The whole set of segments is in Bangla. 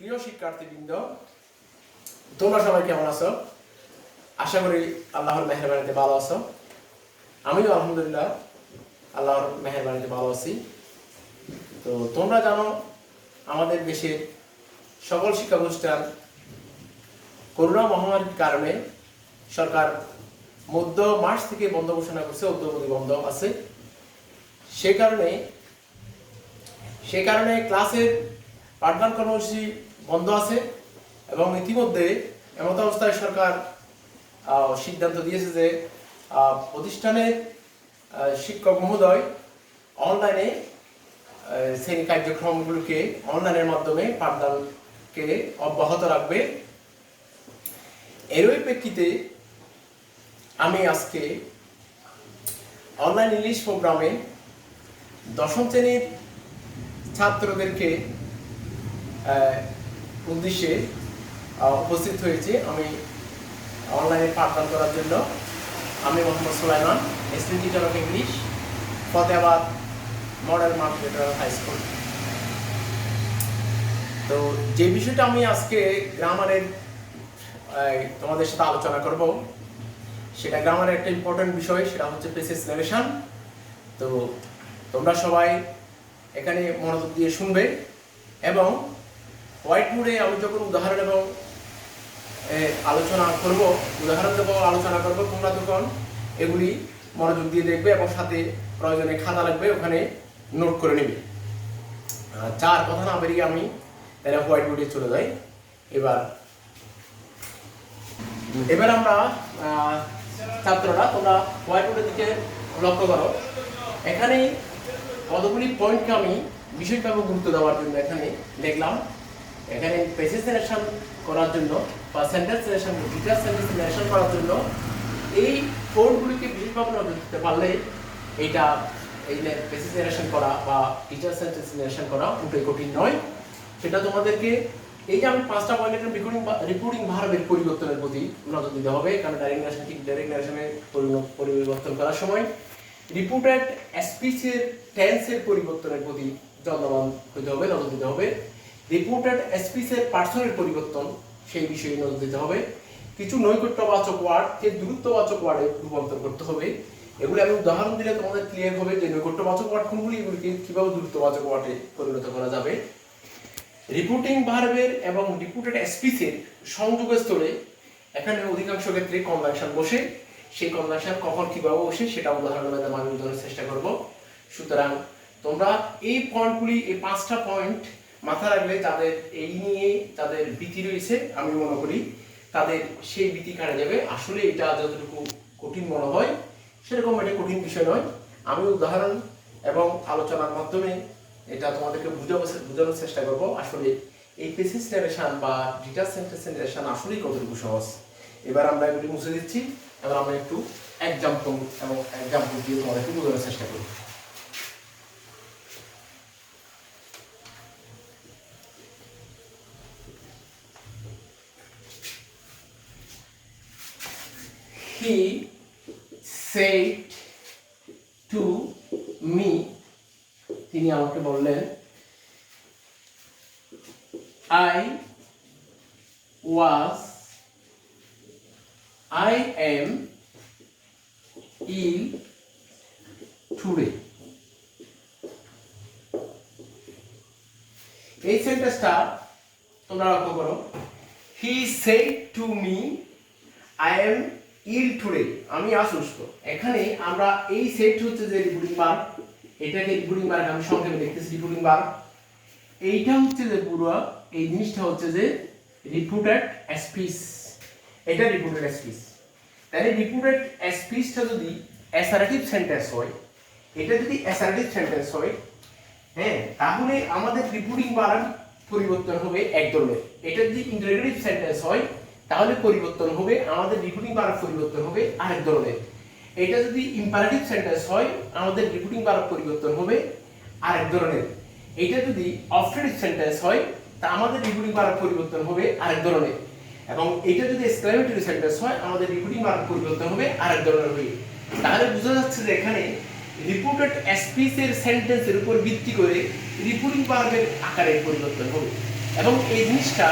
প্রিয় শিক্ষার্থীবৃন্দ, তোমরা সবাই কেমন আছো? আশা করি আল্লাহর মেহেরবানিতে ভালো আছো। আমিও আলহামদুলিল্লাহ আল্লাহর মেহেরবানিতে ভালো আছি। তো তোমরা জানো আমাদের দেশের সকল শিক্ষা প্রতিষ্ঠান করোনা মহামারীর কারণে সরকার মধ্য মার্চ থেকে বন্ধ ঘোষণা করছে, অদ্যাবধি বন্ধ আছে। সে কারণে ক্লাসের পাঠদান কর্মসূচি বন্ধ আছে এবং ইতিমধ্যে এমত অবস্থায় সরকার সিদ্ধান্ত দিয়েছে যে প্রতিষ্ঠানের শিক্ষক মহোদয় অনলাইনে শ্রেণী কার্যক্রমগুলোকে অনলাইনের মাধ্যমে পাঠদানকে অব্যাহত রাখবে। এরই প্রেক্ষিতে আমি আজকে অনলাইন ইংলিশ প্রোগ্রামে দশম শ্রেণীর ছাত্রদেরকে উদ্দেশ্যে উপস্থিত হয়েছে। আমি অনলাইনে পাঠদান করার জন্য আমি Mohammad Sulaiman, assistant teacher of English, Fatehabad model market high school. তো যে বিষয়টা আমি আজকে গ্রামারের তোমাদের সাথে আলোচনা করব, সেটা গ্রামারের একটা ইম্পর্টেন্ট বিষয়, সেটা হচ্ছে প্রেসেস নারেশন। তো তোমরা সবাই এখানে মনোযোগ দিয়ে শুনবে এবং হোয়াইট বোর্ডে আমি যখন উদাহরণ এবং উদাহরণ দেবো, আলোচনা করব, তোমরা তখন এগুলি মনোযোগ দিয়ে দেখবে এবং সাথে প্রয়োজনে খাতা লাগবে, ওখানে নোট করে নেবে। চার কথা না বেরিয়ে আমি তাহলে হোয়াইট বোর্ডে চলে যাই। এবার আমরা ছাত্ররা তোমরা হোয়াইট বোর্ডের দিকে লক্ষ্য করো। এখানে কতগুলি পয়েন্টকে আমি বিশেষভাবে গুরুত্ব দেওয়ার জন্য এখানে দেখলাম। এখানে প্রেসেস নারেশন করার জন্য বা sentence narration, details sentence narration করার জন্য এই পয়েন্টগুলিকে বিশেষভাবে নজর দিতে পারলে এই প্রেসেস নারেশন করা বা ডিটেইলস সেন্টেন্স নারেশন করা মোটেই কঠিন নয়। সেটা তোমাদেরকে এই যে আমি 5টা পয়েন্টের রিপোর্টিং ভার্বের পরিবর্তনের প্রতি নজর দিতে হবে, কারণ ডাইরেক্ট নারেশনে পরিবর্তন করার সময় রিপোর্টেড স্পিচের টেন্সের পরিবর্তনের প্রতি যত্নবান হতে হবে, নজর দিতে হবে। রিপোর্টেড স্পিচের পার্সনের পরিবর্তন, সেই বিষয়ে নজর দিতে হবে। কিছু নৈকট্যবাচক ওয়ার্ডকে দূরত্ববাচক ওয়ার্ডে রূপান্তর করতে হবে। এগুলি আমি উদাহরণ দিলে তোমাদের ক্লিয়ার হবে যে নৈকট্যবাচক ওয়ার্ড কোনগুলি, এগুলিকে কিভাবে দূরত্ববাচক ওয়ার্ডে পরিণত করা যাবে। রিপোর্টিং ভার্বের এবং রিপোর্টেড স্পিচের সংযোগ স্থলে এখানে অধিকাংশ ক্ষেত্রে কনজাংশন বসে। সেই কনজাংশন কখন কিভাবে বসে সেটা উদাহরণের মাধ্যমে আমি বোঝানোর চেষ্টা করব। সুতরাং তোমরা এই পয়েন্টগুলি, এই 5টা পয়েন্ট মাথা রাখলে যাদের এই নিয়ে যাদের ভীতি রয়েছে, আমি মনে করি তাদের সেই ভীতি কাটে যাবে। আসলে এটা যতটুকু কঠিন মনে হয় সেরকম এটা কঠিন বিষয় নয়। আমি উদাহরণ এবং আলোচনার মাধ্যমে এটা তোমাদেরকে বোঝানোর চেষ্টা করব আসলে এই প্রেসেস নারেশন বা ডিটেইলস সেন্টেন্স নারেশন আসলেই কতটুকু সহজ। এবার আমরা এগুলি মুছে দিচ্ছি। এবার আমরা একটু এক্সাম্পল দিয়ে তোমাদেরকে বোঝানোর চেষ্টা করব। He said to me, তিনি আমাকে বললেন, I am ill today. এই সেন্টেন্সটা তোমরা লক্ষ্য করো। He said to me, I am ill today. আমি অসুস্থ। এখানে আমরা এই সেট হচ্ছে যে রিপোর্টিং ভার্ব, এটাকে রিপোর্টিং ভার্ব আমি সংক্ষেপে লিখতেছি রিপোর্টিং ভার্ব। এইটা হচ্ছে যে পুরো এই জিনিসটা হচ্ছে যে রিপোর্টেড স্পিচ। এটা রিপোর্টেড স্পিচ। তাহলে রিপোর্টেড স্পিচটা যদি অ্যাসার্টিভ সেন্টেন্স হয়, এটা যদি অ্যাসার্টিভ সেন্টেন্স হয়, হ্যাঁ, তাহলে আমাদের রিপোর্টিং ভার্ব পরিবর্তন হবে এক ধরনের। এটা যদি ইন্টারোগেটিভ সেন্টেন্স হয় তাহলে পরিবর্তন হবে, আমাদের রিপোর্টিং ভার্ব পরিবর্তন হবে আরেক ধরনের। এটা যদি ইম্পারেটিভ সেন্টেন্স হয় আমাদের রিপোর্টিং ভার্ব পরিবর্তন হবে আরেক ধরনের। এটা যদি অবজেক্টিভ সেন্টেন্স হয় তা আমাদের রিপোর্টিং ভার্ব পরিবর্তন হবে আরেক ধরনের। এবং এটা যদি এক্সক্লেমেটরি সেন্টেন্স হয় আমাদের রিপোর্টিং ভার্ব পরিবর্তন হবে আরেক ধরনের হবে। তাহলে বোঝা যাচ্ছে যে এখানে রিপোর্টেড স্পিচের সেন্টেন্সের উপর ভিত্তি করে রিপোর্টিং ভার্বের আকারের পরিবর্তন হবে। এবং এই জিনিসটা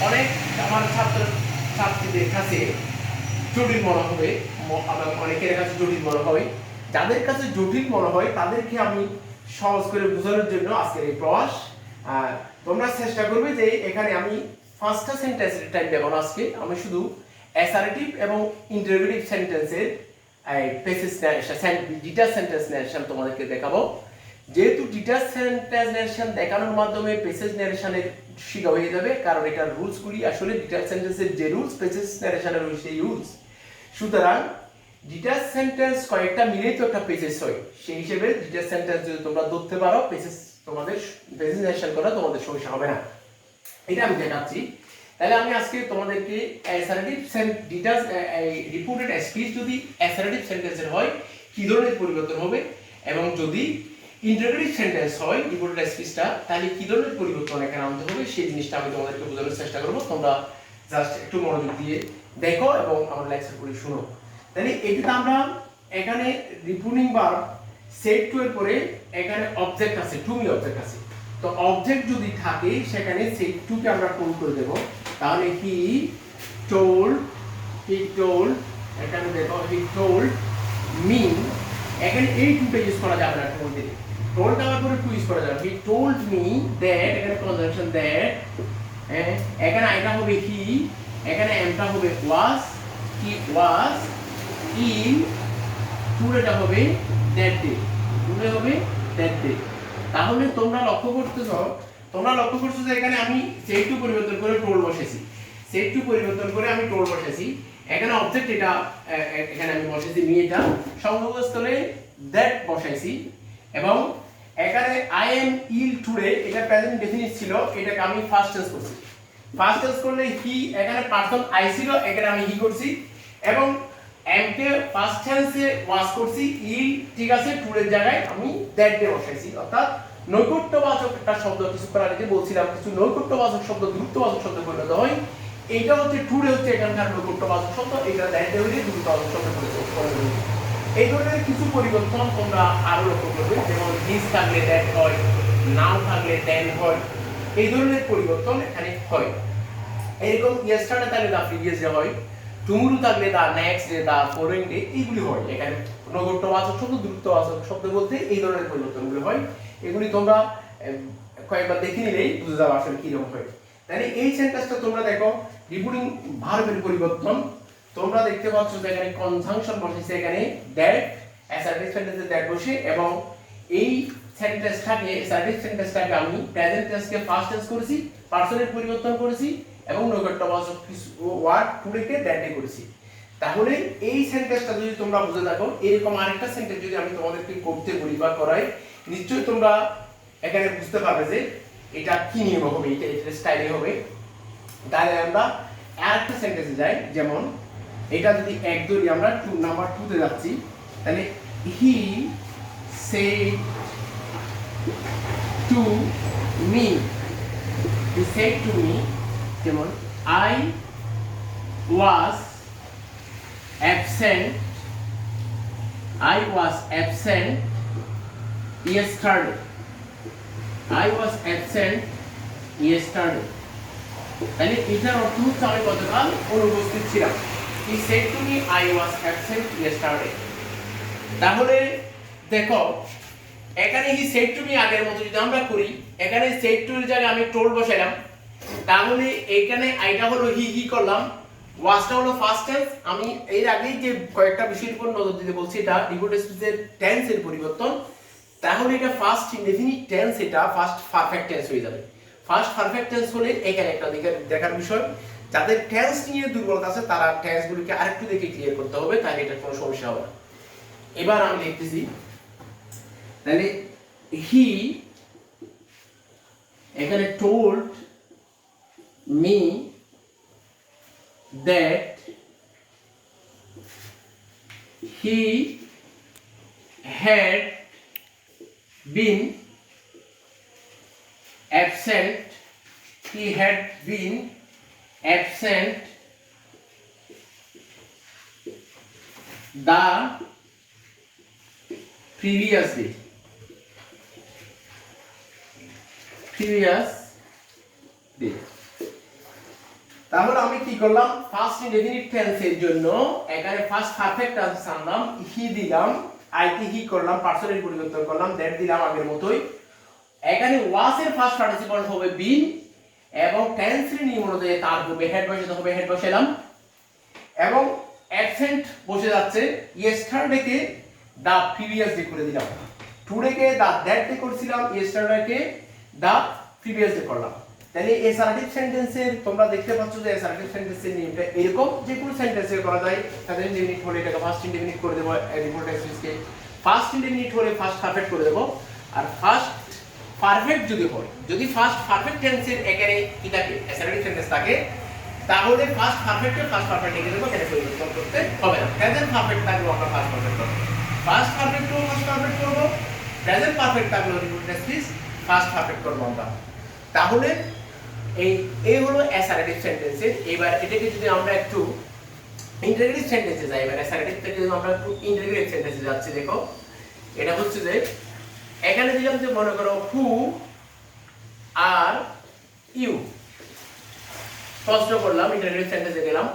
অনেক আমার ছাত্রীদের কাছে জটিল মনে হবে, অনেকের কাছে জটিল মনে হয়। যাদের কাছে জটিল মনে হয় তাদেরকে আমি সহজ করে বোঝানোর জন্য আজকের এই প্রয়াস। তোমরা চেষ্টা করবে যে এখানে আমি 5টা সেন্টেন্সের টাইপ দেব না আজকে, আমি শুধু অ্যাসার্টিভ এবং ইন্টারোগেটিভ সেন্টেন্সের passage narration, detach sentence narration তোমাদেরকে দেখাবো। যেহেতু ডিটাচ সেন্টেন্স ন্যারেশন দেখানোর মাধ্যমে পেসেজ ন্যারেশনের শিখা হয়ে যাবে, কারণ এটার রুলসগুলি আসলে ডিটাচ সেন্টেন্সের যে রুলস পেসেজ ন্যারেশনের সেই রুলস। সুতরাং ডিটাচ সেন্টেন্স কয়েকটা মিলেই তো একটা পেসেজ হয়, সেই হিসেবে ডিটাচ সেন্টেন্স যদি তোমরা ধরতে পারো পেসেজ তোমাদের পেসেজ ন্যারেশন করা তোমাদের সমস্যা হবে না, এটা আমি দেখাচ্ছি। তাহলে আমি আজকে তোমাদেরকে অ্যাসার্টিভ ডিটাচ রিপোর্টেড স্পিচ যদি অ্যাসার্টিভ সেন্টেন্সের হয় কি ধরনের পরিবর্তন হবে, এবং যদি ইন্টারোগেটিভ সেন্টেন্স হয় রিপোর্টেড স্পিচটা তাহলে কি ধরনের পরিবর্তন এখানে আনতে হবে সেই জিনিসটা আমি তোমাদেরকে বোঝানোর চেষ্টা করব। তোমরা জাস্ট একটু মনোযোগ দিয়ে দেখো এবং আমার লেকচারগুলি শুনো। তাহলে এটাতে আমরা এখানে রিপোর্টিং ভার্ব সেট টু এর পরে এখানে অবজেক্ট আছে, টু মি অবজেক্ট আছে। তো অবজেক্ট যদি থাকে সেখানে সেট টু কে আমরা কোড করে দেব। তাহলে হি টোল্ড, এখানে দেখো হি টোল্ড মি, এখানে এই টুটা ইউজ করা যাবে না, টোল্ড দিয়ে টোল্ড আবার পরে টু ইউজ করা যাবে। হি টোল্ড মি দ্যাট, এখানে কনজাংশন দ্যাট, এখানে আইটা হবে হি, এখানে এমটা হবে ওয়াজ, হি ওয়াজ ইন, টুটা হবে দ্যাট ডে, টুটা হবে দ্যাট ডে। তাহলে তোমরা লক্ষ্য করছো যে এখানে আমি সেট টু পরিবর্তন করে টোল বসেছি, সেট টু পরিবর্তন করে আমি টোল বসেছি, এখানে অবজেক্ট এটা এখানে আমি বসেছি মি, এটা সংযোগস্থলে দ্যাট বসাইছি, এবং এখানে আই এম ইল টুডে এটা প্রেজেন্ট ডেফিনিট ছিল, এটাকে আমি ফার্স্ট টেন্স করছি। ফার্স্ট টেন্স করলে হি, এখানে পারসন আই ছিল, এখানে আমি হি করছি, এবং এম কে ফার্স্ট টেন্সে ওয়াজ করছি, ইল ঠিক আছে টুডের জায়গায় আমি দ্যাট ডে বসাইছি। অর্থাৎ নৈকট্যবাচক একটা শব্দ কিছুক্ষণ আগে বলছিলাম, কিছু নৈকট্যবাচক শব্দ দ্রুতবাচক শব্দ পরিণত হয়, এইটা হচ্ছে টুডে হচ্ছে এখানকার নৈকট্যবাচক শব্দ, এটা দ্যাট ডে হলে দ্রুতবাচক শব্দ পরিণত হয়। এই ধরনের কিছু পরিবর্তন তোমরা আরো লক্ষ্য করবে, যেমন দিস থাকলে দ্যাট হয়, নাও থাকলে দেন হয়, এই ধরনের পরিবর্তন এখানে হয়। এরকম ইয়েস্টারডে থাকলে দা প্রিভিয়াস ডে হয়, টুমরো থাকলে the next day, the following day, এইগুলি হয়। এখানে নৈকট্যবাচক শব্দ দ্রুতবাচক শব্দ বলতে এই ধরনের পরিবর্তনগুলো হয়। এগুলি তোমরা কয়েকবার দেখে নিলেই বুঝে যাবে আসলে কিরকম হয়। তাহলে এই সেন্টেন্সটা তোমরা দেখো, রিপোর্টিং ভার্বের পরিবর্তন তোমরা দেখতে পাচ্ছ যে এখানে কনজাংশন বসেছে, এখানে দ্যাট অ্যাসার্টিভ সেন্টেন্সে দ্যাট বসে, এবং এই সেন্টেন্সটাকে অ্যাসার্টিভ সেন্টেন্সটাকে আমি প্রেজেন্ট টেন্সকে ফার্স্ট টেন্স করেছি, পারসনের পরিবর্তন করেছি, এবং নৈকট্যবাচক ওয়ার্ড টুডেকে দ্যাটে করেছি। তাহলে এই সেন্টেন্সটা যদি তোমরা বুঝে থাকো, এরকম আরেকটা সেন্টেন্স যদি আমি তোমাদেরকে করতে বলি বা করাই, নিশ্চয়ই তোমরা এখানে বুঝতে পারবে যে এটা কি নিয়ম হবে, এটা স্টাইলে হবে। তাহলে আমরা আরেকটা সেন্টেন্সে যাই, যেমন এটা যদি এক ধরি, আমরা নাম্বার 2 তে যাচ্ছি, তাহলে হি said to me, he said to me, যেমন I was absent yesterday, I was absent yesterday। তাহলে এটার অর্থ হচ্ছে আমি গতকাল অনুপস্থিত ছিলাম। He said to me I was absent yesterday। তাহলে দেখো এখানে he said to me আগের মতো যদি আমরা করি, এখানে said to এর জায়গায় আমি told বসাইলাম, তাহলে এখানে আইটা হলো হি করলাম, ওয়াজটা হলো ফার্স্ট টেন্স। আমি এর আগেই যে কয়েকটা বিষয়ের উপর নজর দিতে বলছি, এটা রিপোর্ট স্পিচের টেন্সের পরিবর্তন। তাহলে এটা ফার্স্ট ইনডেফিনিট টেন্স, এটা ফার্স্ট পারফেক্ট টেন্স হয়ে যাবে। ফার্স্ট পারফেক্ট টেন্স হলে এখানে একটা দেখার বিষয়, যাদের টেন্স নিয়ে দুর্বলতা আছে তারা টেন্সগুলোকে আরেকটু দেখে ক্লিয়ার করতে হবে, তাহলে এটা কোনো সমস্যা হবে না। এবার আমি লিখতেছি, তাহলে হি এখানে told me that he had been absent the previous দে। তাহলে আমি কি করলাম, ফার্স্ট ইনডেফিনিট টেন্সের জন্য এখানে ফার্স্ট পারফেক্ট টেন্স আনলাম, হি দিলাম, আইতে হি করলাম, পার্সনের পরিবর্তন করলাম, দ্যাট দিলাম আগের মতোই। এখানে ওয়াজ এর ফার্স্ট পার্টিসিপল হবে বিন এবং টেন্সের নিয়ম অনুযায়ী তার হবে হেড বসাতে হবে, হেড বসালাম এবং অ্যাবসেন্ট বসে যাচ্ছে। ইয়েস্টারডেকে দা প্রিভিয়াস ডে করে দিলাম, টুডেকে দা দ্যাট ডে করছিলাম, ইয়েস্টারডেকে দা প্রিভিয়াস ডে করলাম। তাহলে অ্যাসার্টিভ সেন্টেন্সের তোমরা দেখতে পাচ্ছ যে অ্যাসার্টিভ সেন্টেন্সের নিয়মটা এরকম, যে কোনো সেন্টেন্সে করা যায়। তাদের ইনডেফিনিট হলে এটাকে ফার্স্ট ইনডেফিনিট করে দেব, রিপোর্ট এক্সপ্রেসকে ফার্স্ট ইনডেফিনিট হলে ফার্স্ট পারফেক্ট করে দেব। আর ফার্স্ট পারফেক্ট যদি হয়, যদি ফার্স্ট পারফেক্ট টেন্সের এখানে কি থাকে, অ্যাসার্টিভ সেন্টেন্স থাকে, তাহলে ফার্স্ট পারফেক্টে ফার্স্ট পারফেক্ট লিখে দেব, এখানে পরিবর্তন করতে হবে না। প্রেজেন্ট পারফেক্ট থাকলে আমরা ফার্স্ট পারফেক্ট করব, ফার্স্ট পারফেক্টও ফার্স্ট পারফেক্ট করব, প্রেজেন্ট পারফেক্ট থাকলে রিপোর্ট এক্সপ্রেস ফার্স্ট পারফেক্ট করব আমরা। তাহলে এই হলো অ্যাসার্টিভ সেন্টেন্সের। এবার এটাকে যদি আমরা একটু ইন্টারোগেটিভ সেন্টেন্সে যাই, এবার অ্যাসার্টিভ থেকে যদি আমরা একটু ইন্টারোগেটিভ সেন্টেন্সে যাচ্ছি, দেখো এটা হচ্ছে যে এখানে দিলাম যে মনে করো হু আর ইউ, প্রশ্ন করলাম, ইন্টারোগেটিভ সেন্টেন্সে গেলাম,